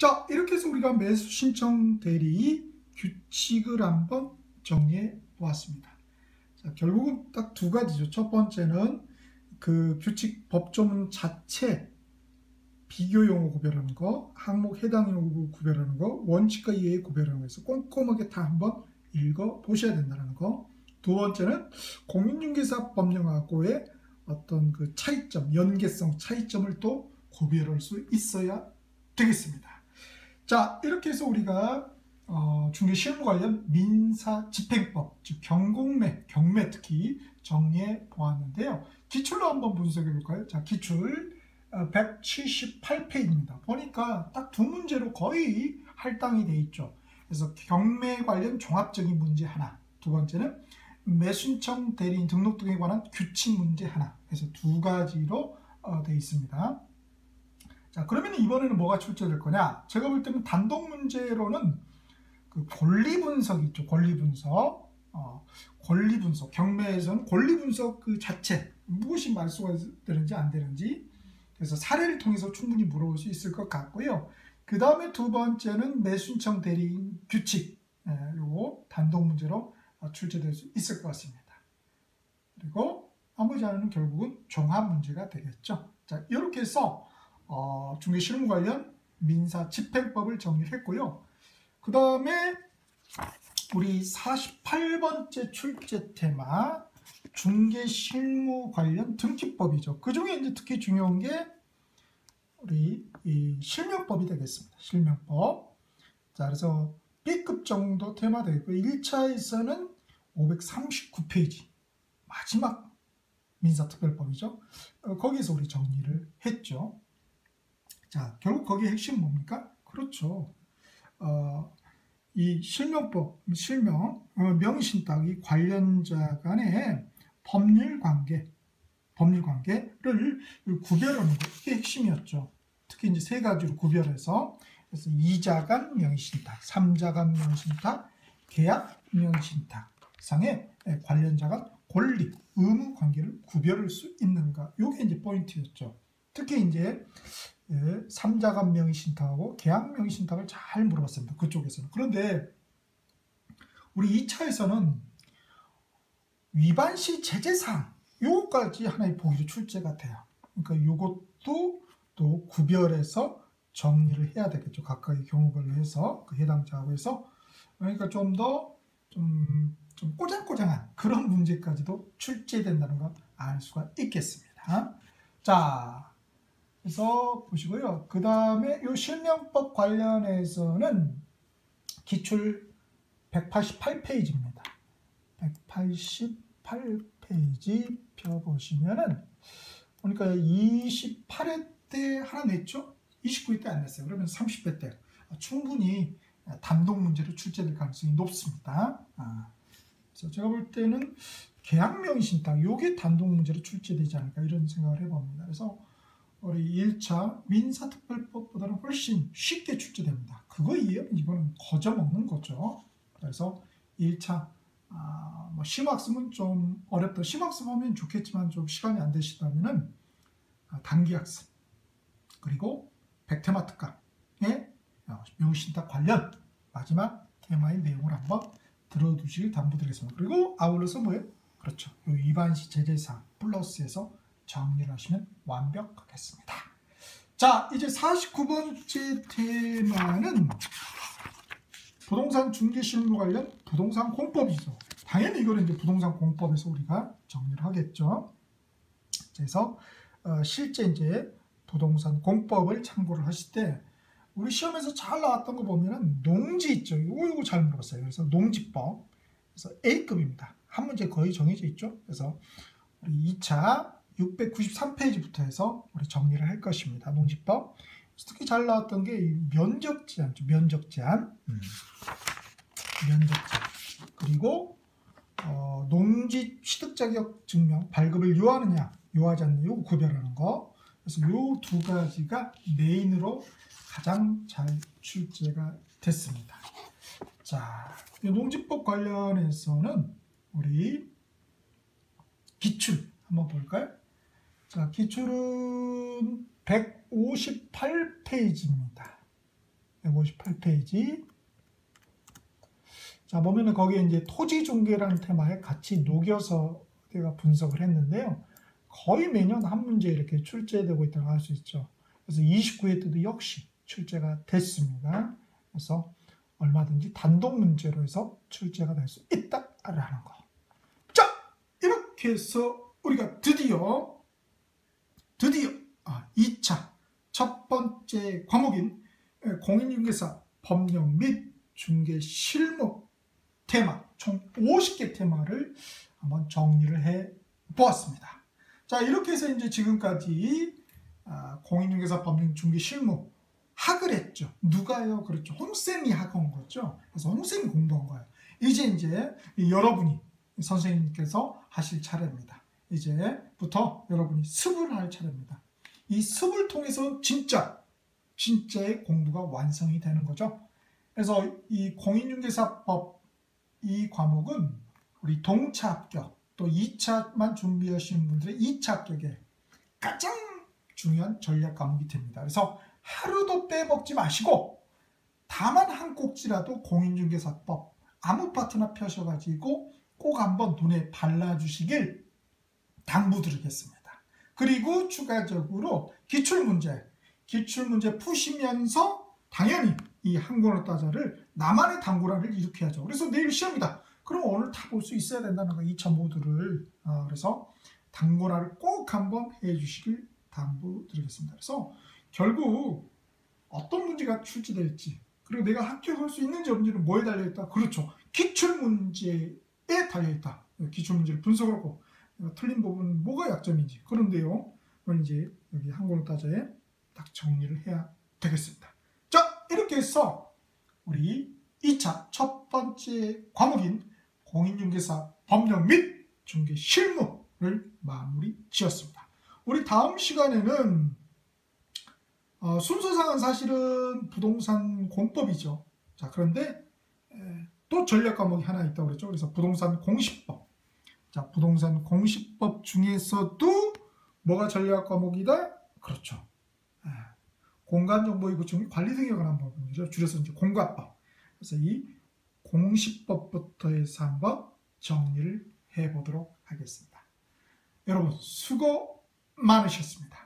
자, 이렇게 해서 우리가 매수 신청 대리 규칙을 한번 정리해 보았습니다. 자, 결국은 딱 두 가지죠. 첫 번째는 그 규칙 법조문 자체 비교 용어 구별하는 거, 항목 해당 용어 구별하는 거, 원칙과 예의 구별하는 거에서 꼼꼼하게 다 한번 읽어 보셔야 된다는 거. 두 번째는 공인중개사 법령하고의 어떤 그 차이점, 연계성 차이점을 또 구별할 수 있어야 되겠습니다. 자, 이렇게 해서 우리가 중개 실무 관련 민사 집행법, 즉 경매 특히 정리해 보았는데요. 기출로 한번 분석해 볼까요? 자, 기출 178페이지입니다. 보니까 딱 두 문제로 거의 할당이 돼 있죠. 그래서 경매 관련 종합적인 문제 하나, 두 번째는 매수신청 대리인 등록 등에 관한 규칙 문제 하나, 그래서 두 가지로 돼 있습니다. 자, 그러면 이번에는 뭐가 출제될 거냐? 제가 볼 때는 단독 문제로는 그 권리 분석이 있죠. 권리 분석. 권리 분석. 경매에서는 권리 분석 그 자체, 무엇이 말소가 되는지 안 되는지, 그래서 사례를 통해서 충분히 물어볼 수 있을 것 같고요. 그 다음에 두 번째는 매수신청 대리인 규칙. 요거 단독 문제로 출제될 수 있을 것 같습니다. 그리고 나머지 하나는 결국은 종합 문제가 되겠죠. 자, 이렇게 해서 중개 실무 관련 민사 집행법을 정리를 했고요. 그 다음에 우리 48번째 출제 테마 중개 실무 관련 등기법이죠. 그 중에 이제 특히 중요한 게 우리 이 실명법이 되겠습니다. 실명법. 자, 그래서 B급 정도 테마 되겠고 1차에서는 539페이지 마지막 민사특별법이죠. 거기서 우리 정리를 했죠. 자, 결국 거기에 핵심 뭡니까? 그렇죠. 이 실명법, 명의신탁이 관련자 간의 법률 관계를 구별하는 것, 이게 핵심이었죠. 특히 이제 세 가지로 구별해서, 그래서 2자 간 명의신탁, 3자 간 명의신탁, 계약 명의신탁 상의 관련자 간 권리, 의무 관계를 구별할 수 있는가, 이게 이제 포인트였죠. 특히 이제 3자 간 명의신탁하고 계약 명의신탁을 잘 물어봤습니다. 그쪽에서는. 그런데 우리 2차에서는 위반 시 제재사항, 요거까지 하나의 보기로 출제가 돼요. 그러니까 요것도 또 구별해서 정리를 해야 되겠죠. 각각의 경우별로 해서 그 해당자하고 해서, 그러니까 좀 더 좀 꼬장꼬장한 그런 문제까지도 출제된다는 걸 알 수가 있겠습니다. 자, 그래서 보시고요. 그 다음에 이 실명법 관련해서는 기출 188페이지입니다. 188페이지 펴보시면은 보니까 28회 때 하나 냈죠? 29회 때 안 냈어요. 그러면 30회 때 충분히 단독 문제로 출제될 가능성이 높습니다. 그래서 제가 볼 때는 계약 명의신탁, 요게 단독 문제로 출제되지 않을까 이런 생각을 해봅니다. 그래서 우리 1차 민사특별법보다는 훨씬 쉽게 출제됩니다. 그거 이해하면 이거는 거저먹는 거죠. 그래서 1차 뭐 심학습은 좀 어렵다. 심학습 하면 좋겠지만 좀 시간이 안 되시다면은 단기학습, 그리고 백테마 특강의 명의신탁 관련 마지막 테마의 내용을 한번 들어두시길 당부드리겠습니다. 그리고 아울러서 뭐예요? 그렇죠. 요 위반시 제재사항 플러스에서 정리를 하시면 완벽하겠습니다. 자, 이제 49번째 테마는 부동산 중개 실무 관련 부동산 공법이죠. 당연히 이거는 이제 부동산 공법에서 우리가 정리를 하겠죠. 그래서 실제 이제 부동산 공법을 참고를 하실 때 우리 시험에서 잘 나왔던 거 보면은 농지 있죠. 이거 잘 물어봤어요. 그래서 농지법. 그래서 A급입니다. 한 문제 거의 정해져 있죠. 그래서 우리 2차 693페이지부터 해서 우리 정리를 할 것입니다. 농지법. 특히 잘 나왔던 게 면적 제한죠. 면적 제한. 면적 제한. 그리고 농지 취득 자격 증명 발급을 요하느냐, 요하지 않느냐, 요거 구별하는 거. 그래서 요 두 가지가 메인으로 가장 잘 출제가 됐습니다. 자, 농지법 관련해서는 우리 기출 한번 볼까요? 자, 기출은 158페이지입니다. 158페이지. 자, 보면은 거기에 이제 토지중개라는 테마에 같이 녹여서 내가 분석을 했는데요. 거의 매년 한 문제 이렇게 출제되고 있다고 할 수 있죠. 그래서 29회 때도 역시 출제가 됐습니다. 그래서 얼마든지 단독 문제로 해서 출제가 될 수 있다라는 거. 자, 이렇게 해서 우리가 드디어 2차 첫 번째 과목인 공인중개사 법령 및 중개 실무 테마, 총 50개 테마를 한번 정리를 해 보았습니다. 자, 이렇게 해서 이제 지금까지 공인중개사 법령 중개 실무 학을 했죠. 누가요? 그렇죠. 홍쌤이 학한 거죠. 그래서 홍쌤이 공부한 거예요. 이제 여러분이 선생님께서 하실 차례입니다. 이제부터 여러분이 습을 할 차례입니다. 이 습을 통해서 진짜의 공부가 완성이 되는 거죠. 그래서 이 공인중개사법 이 과목은 우리 동차 합격 또 2차만 준비하시는 분들의 2차 합격에 가장 중요한 전략 과목이 됩니다. 그래서 하루도 빼먹지 마시고 다만 한 꼭지라도 공인중개사법 아무 파트나 펴셔가지고 꼭 한번 눈에 발라주시길 당부드리겠습니다. 그리고 추가적으로 기출문제 푸시면서 당연히 이 한권어 따자를 나만의 당구라를 일으켜야죠. 그래서 내일 시험이다. 그럼 오늘 다 볼 수 있어야 된다는 거 2차 모두를 그래서 당구라를 꼭 한번 해주시길 당부드리겠습니다. 그래서 결국 어떤 문제가 출제될지 그리고 내가 합격할 수 있는지 없는지는 뭐에 달려있다? 그렇죠. 기출문제에 달려있다. 기출문제를 분석하고 틀린 부분은 뭐가 약점인지 그런 내용을 이제 여기 한권어 따자에 딱 정리를 해야 되겠습니다. 자, 이렇게 해서 우리 2차 첫 번째 과목인 공인중개사 법령 및 중개 실무를 마무리 지었습니다. 우리 다음 시간에는 순서상은 사실은 부동산 공법이죠. 자, 그런데 또 전략 과목이 하나 있다고 그랬죠. 그래서 부동산 공시법. 자, 부동산 공시법 중에서도 뭐가 전략 과목이다? 그렇죠. 공간정보 구축 및 관리 등에 관한 부분이죠. 줄여서 이제 공과법. 그래서 이 공시법부터 해서 한번 정리를 해보도록 하겠습니다. 여러분 수고 많으셨습니다.